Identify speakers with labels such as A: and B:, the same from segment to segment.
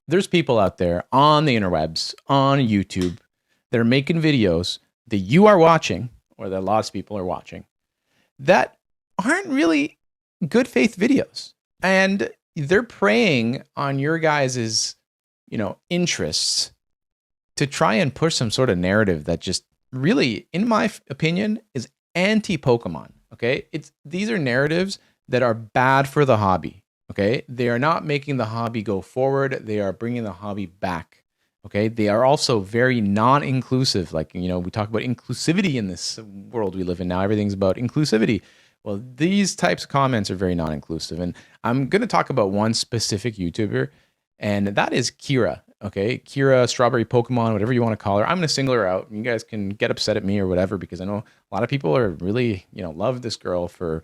A: there's people out there on the interwebs, on YouTube, that are making videos that you are watching, or that lots of people are watching, that aren't really good faith videos. And they're preying on your guys's, interests to try and push some sort of narrative that just really, in my opinion, is anti-Pokemon. Okay, these are narratives that are bad for the hobby. Okay, they are not making the hobby go forward. They are bringing the hobby back. Okay, they are also very non-inclusive. Like, we talk about inclusivity in this world we live in now. Everything's about inclusivity. Well, these types of comments are very non-inclusive. And I'm going to talk about one specific YouTuber, and that is Kyra. Okay, Kyra, Strawberry Pokemon, whatever you want to call her. I'm going to single her out. You guys can get upset at me or whatever, because I know a lot of people are really, love this girl for,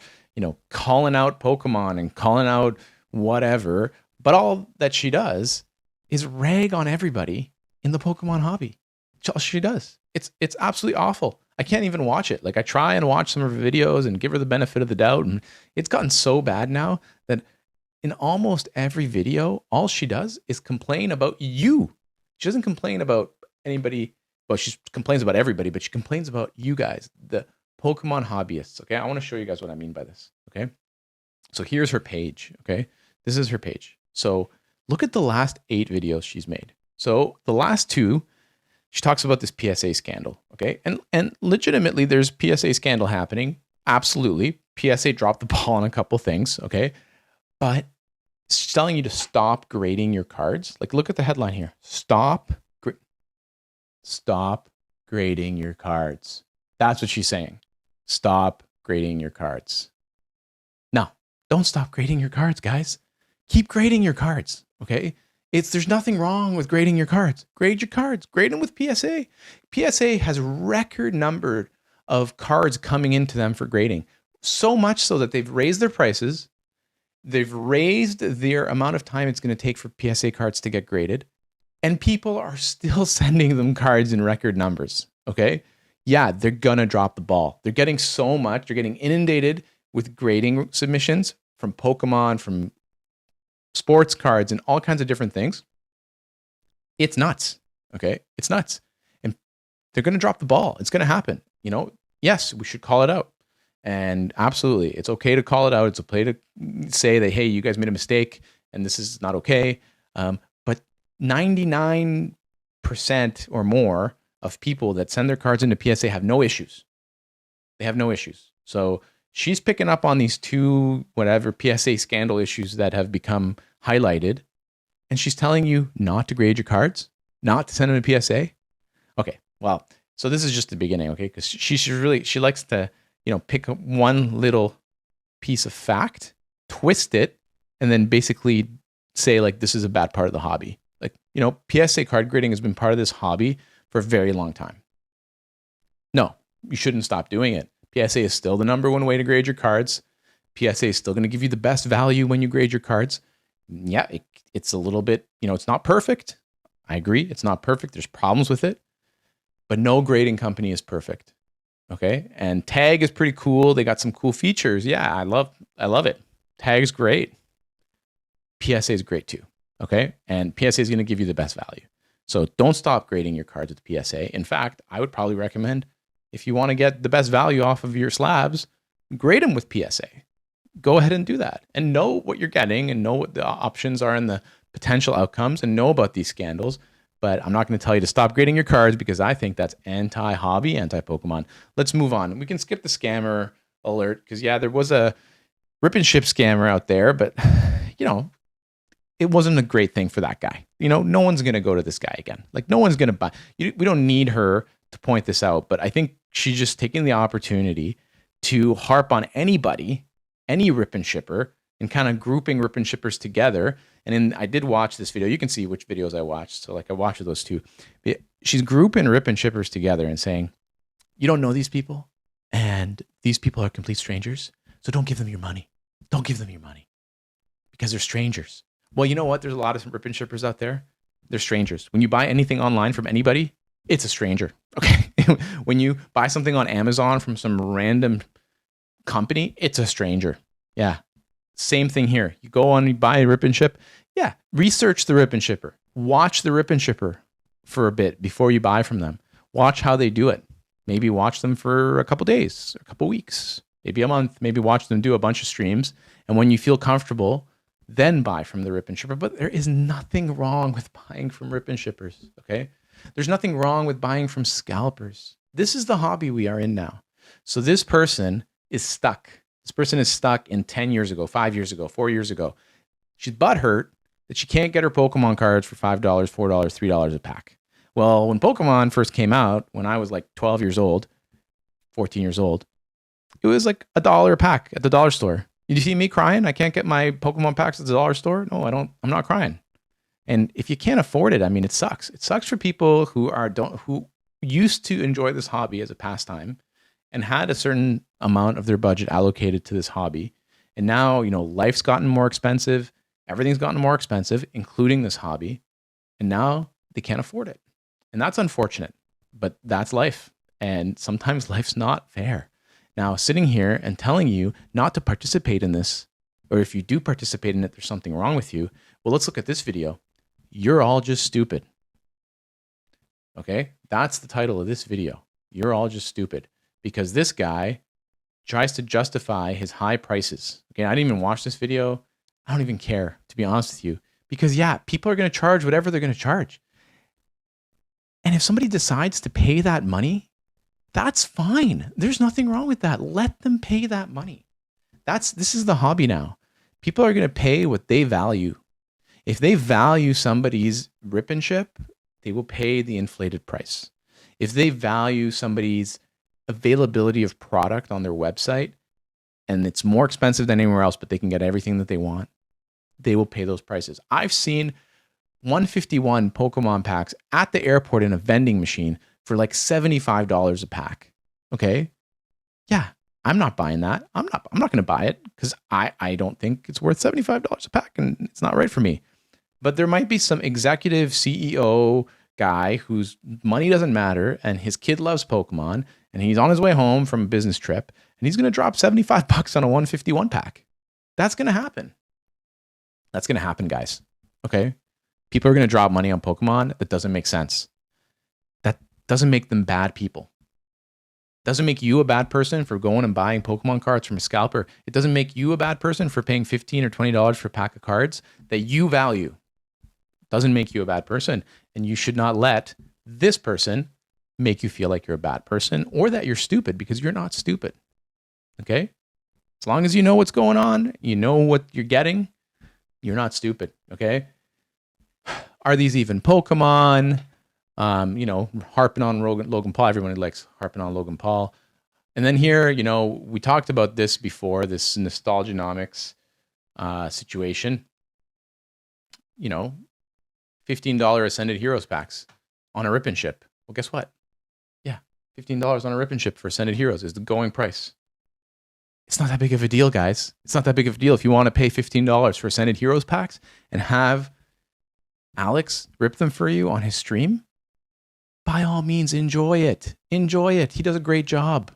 A: calling out Pokemon and calling out whatever. But all that she does is rag on everybody in the Pokemon hobby. That's all she does. It's absolutely awful. I can't even watch it. Like, I try and watch some of her videos and give her the benefit of the doubt, and it's gotten so bad now that in almost every video, all she does is complain about you. She doesn't complain about anybody. Well, she complains about everybody, but she complains about you guys, the Pokemon hobbyists. Okay, I want to show you guys what I mean by this. Okay, so here's her page. Okay, this is her page. So look at the last 8 videos she's made. So the last 2, she talks about this PSA scandal. Okay, and legitimately, there's PSA scandal happening. Absolutely, PSA dropped the ball on a couple things. Okay, but it's telling you to stop grading your cards. Like, look at the headline here. Stop grading your cards. That's what she's saying. Stop grading your cards. No, don't stop grading your cards, guys. Keep grading your cards, okay? There's nothing wrong with grading your cards. Grade your cards. Grade them with PSA. PSA has record number of cards coming into them for grading. So much so that they've raised their prices. They've raised their amount of time it's going to take for PSA cards to get graded, and people are still sending them cards in record numbers. Okay. Yeah, they're going to drop the ball. They're getting so much. They're getting inundated with grading submissions from Pokemon, from sports cards, and all kinds of different things. It's nuts. Okay. It's nuts. And they're going to drop the ball. It's going to happen. Yes, we should call it out. And absolutely, it's okay to call it out. It's okay to say that, hey, you guys made a mistake and this is not okay. But 99% or more of people that send their cards into PSA have no issues. They have no issues. So she's picking up on these 2, whatever, PSA scandal issues that have become highlighted. And she's telling you not to grade your cards, not to send them to PSA. Okay, well, so this is just the beginning, okay? Because she likes to, pick up one little piece of fact, twist it, and then basically say, like, this is a bad part of the hobby. Like, PSA card grading has been part of this hobby for a very long time. No, you shouldn't stop doing it. PSA is still the number one way to grade your cards. PSA is still going to give you the best value when you grade your cards. Yeah, it's a little bit, it's not perfect. I agree. It's not perfect. There's problems with it. But no grading company is perfect. Okay. And Tag is pretty cool. They got some cool features. Yeah, I love it. Tag's great. PSA is great too. Okay. And PSA is going to give you the best value. So don't stop grading your cards with PSA. In fact, I would probably recommend, if you want to get the best value off of your slabs, grade them with PSA. Go ahead and do that and know what you're getting and know what the options are and the potential outcomes and know about these scandals. But I'm not going to tell you to stop grading your cards because I think that's anti-hobby, anti-Pokemon. Let's move on. We can skip the scammer alert because, yeah, there was a rip and ship scammer out there, but, it wasn't a great thing for that guy. No one's going to go to this guy again. Like, no one's going to buy. We don't need her to point this out, but I think she's just taking the opportunity to harp on anybody, any rip and shipper, and kind of grouping rip and shippers together. And then I did watch this video. You can see which videos I watched. So, like, I watched those 2. She's grouping rip and shippers together and saying, you don't know these people, and these people are complete strangers. So don't give them your money. Don't give them your money because they're strangers. Well, you know what? There's a lot of rip and shippers out there. They're strangers. When you buy anything online from anybody, it's a stranger. Okay. When you buy something on Amazon from some random company, it's a stranger. Yeah. Same thing here. You go on, you buy a rip and ship, Yeah, research the rip and shipper. Watch the rip and shipper for a bit before you buy from them. Watch how they do it. Maybe watch them for a couple days, a couple weeks, maybe a month. Maybe watch them do a bunch of streams. And when you feel comfortable, then buy from the rip and shipper. But there is nothing wrong with buying from rip and shippers, okay? There's nothing wrong with buying from scalpers. This is the hobby we are in now. So this person is stuck. This person is stuck in 10 years ago, 5 years ago, 4 years ago. She's butthurt that she can't get her Pokemon cards for $5, $4, $3 a pack. Well, when Pokemon first came out, when I was like 12 years old, 14 years old, it was like $1 a pack at the dollar store. You see me crying? I can't get my Pokemon packs at the dollar store? No, I don't. I'm not crying. And if you can't afford it, I mean, it sucks. It sucks for people who used to enjoy this hobby as a pastime and had a certain amount of their budget allocated to this hobby. And now, life's gotten more expensive. Everything's gotten more expensive, including this hobby. And now they can't afford it. And that's unfortunate, but that's life. And sometimes life's not fair. Now, sitting here and telling you not to participate in this, or if you do participate in it, there's something wrong with you. Well, let's look at this video. You're all just stupid. Okay? That's the title of this video. You're all just stupid. Because this guy tries to justify his high prices. Okay, I didn't even watch this video. I don't even care, to be honest with you. Because yeah, people are going to charge whatever they're going to charge. And if somebody decides to pay that money, that's fine. There's nothing wrong with that. Let them pay that money. This is the hobby now. People are going to pay what they value. If they value somebody's rip and ship, they will pay the inflated price. If they value somebody's availability of product on their website and it's more expensive than anywhere else, but they can get everything that they want, they will pay those prices. I've seen 151 Pokemon packs at the airport in a vending machine for like $75 a pack. Okay. Yeah. I'm not buying that. I'm not going to buy it because I don't think it's worth $75 a pack and it's not right for me. But there might be some executive CEO guy whose money doesn't matter and his kid loves Pokemon and he's on his way home from a business trip and he's going to drop $75 on a 151 pack. That's going to happen. That's going to happen, guys. Okay. People are going to drop money on Pokemon. That doesn't make sense. That doesn't make them bad people. Doesn't make you a bad person for going and buying Pokemon cards from a scalper. It doesn't make you a bad person for paying $15 or $20 for a pack of cards that you value. Doesn't make you a bad person. And you should not let this person make you feel like you're a bad person or that you're stupid, because you're not stupid. Okay? As long as you know what's going on, you know what you're getting, you're not stupid. Okay? Are these even Pokemon? Harping on Logan Paul. Everybody likes harping on Logan Paul. And then here, we talked about this before, this nostalgianomics situation. $15 Ascended Heroes packs on a rip and ship. Well, guess what? Yeah, $15 on a rip and ship for Ascended Heroes is the going price. It's not that big of a deal, guys. It's not that big of a deal. If you want to pay $15 for Ascended Heroes packs and have Alex rip them for you on his stream, by all means, enjoy it. Enjoy it. He does a great job.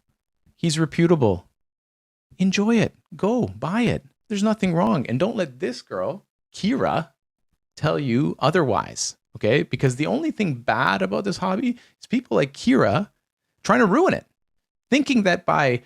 A: He's reputable. Enjoy it. Go buy it. There's nothing wrong. And don't let this girl, Kyra, tell you otherwise. Okay? Because the only thing bad about this hobby is people like Kyra trying to ruin it. Thinking that by,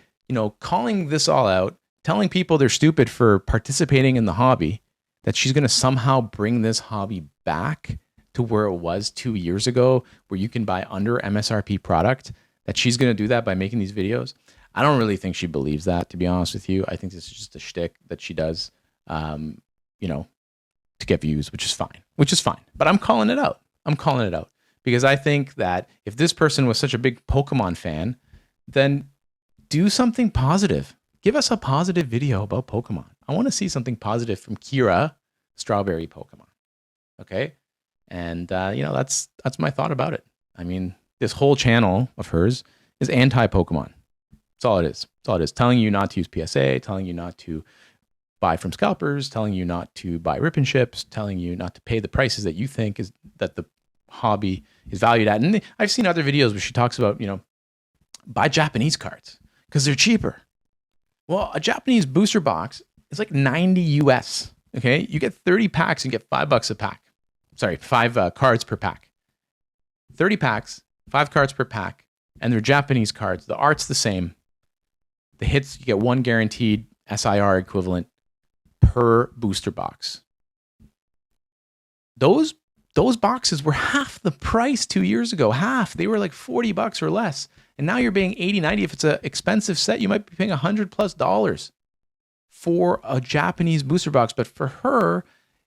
A: calling this all out, telling people they're stupid for participating in the hobby, that she's going to somehow bring this hobby back to where it was 2 years ago, where you can buy under MSRP product, that she's going to do that by making these videos. I don't really think she believes that, to be honest with you. I think this is just a shtick that she does, to get views, which is fine. But I'm calling it out. Because I think that if this person was such a big Pokemon fan, then do something positive. Give us a positive video about Pokemon. I want to see something positive from Kyra, Strawberry Pokemon. Okay? And, that's my thought about it. I mean, this whole channel of hers is anti-Pokemon. That's all it is. That's all it is. Telling you not to use PSA, telling you not to buy from scalpers, telling you not to buy rip and ships, telling you not to pay the prices that you think is that the hobby is valued at. And I've seen other videos where she talks about, buy Japanese cards because they're cheaper. Well, a Japanese booster box is like 90 US. Okay, you get 30 packs and get $5 a pack. Sorry, 5 cards per pack. 30 packs, 5 cards per pack, and they're Japanese cards. The art's the same. The hits, you get 1 guaranteed SIR equivalent per booster box. Those boxes were half the price 2 years ago. Half. They were like $40 or less. And now you're paying $80, $90. If it's an expensive set, you might be paying $100+ for a Japanese booster box. But for her,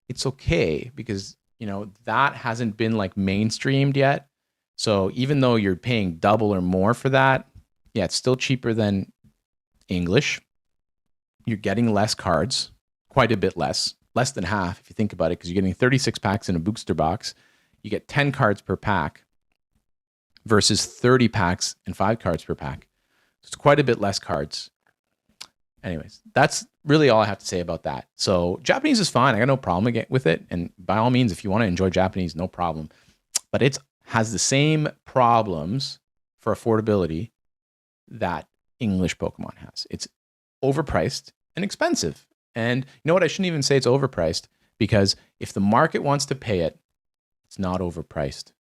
A: it's okay because, you know, that hasn't been like mainstreamed yet. So even though you're paying double or more for that, yeah, it's still cheaper than English. You're getting less cards, quite a bit less than half if you think about it, because you're getting 36 packs in a booster box. You get 10 cards per pack versus 30 packs and 5 cards per pack. So it's quite a bit less cards. Anyways, that's really all I have to say about that. So Japanese is fine. I got no problem with it. And by all means, if you want to enjoy Japanese, no problem. But it has the same problems for affordability that English Pokemon has. It's overpriced and expensive. And you know what? I shouldn't even say it's overpriced, because if the market wants to pay it, it's not overpriced.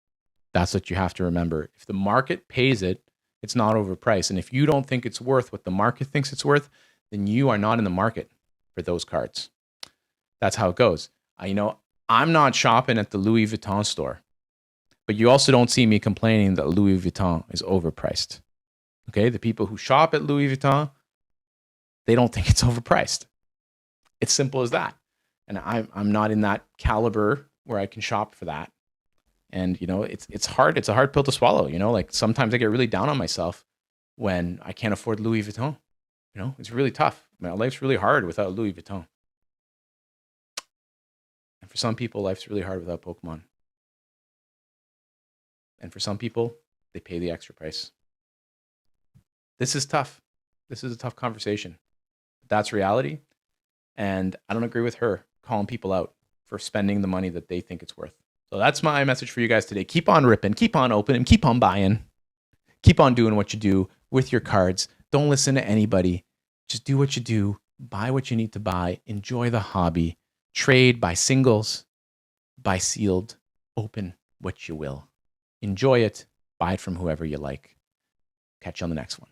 A: That's what you have to remember. If the market pays it, it's not overpriced. And if you don't think it's worth what the market thinks it's worth, then you are not in the market for those cards. That's how it goes. You know, I'm not shopping at the Louis Vuitton store, but you also don't see me complaining that Louis Vuitton is overpriced. Okay, the people who shop at Louis Vuitton, they don't think it's overpriced. It's simple as that. And I'm not in that caliber where I can shop for that. And, you know, it's hard. It's a hard pill to swallow. You know, like sometimes I get really down on myself when I can't afford Louis Vuitton. You know, it's really tough. My life's really hard without Louis Vuitton. And for some people, life's really hard without Pokemon. And for some people, they pay the extra price. This is tough. This is a tough conversation. That's reality. And I don't agree with her calling people out for spending the money that they think it's worth. So that's my message for you guys today. Keep on ripping, keep on opening, keep on buying, keep on doing what you do with your cards. Don't listen to anybody. Just do what you do. Buy what you need to buy. Enjoy the hobby. Trade, buy singles, buy sealed, open what you will. Enjoy it. Buy it from whoever you like. Catch you on the next one.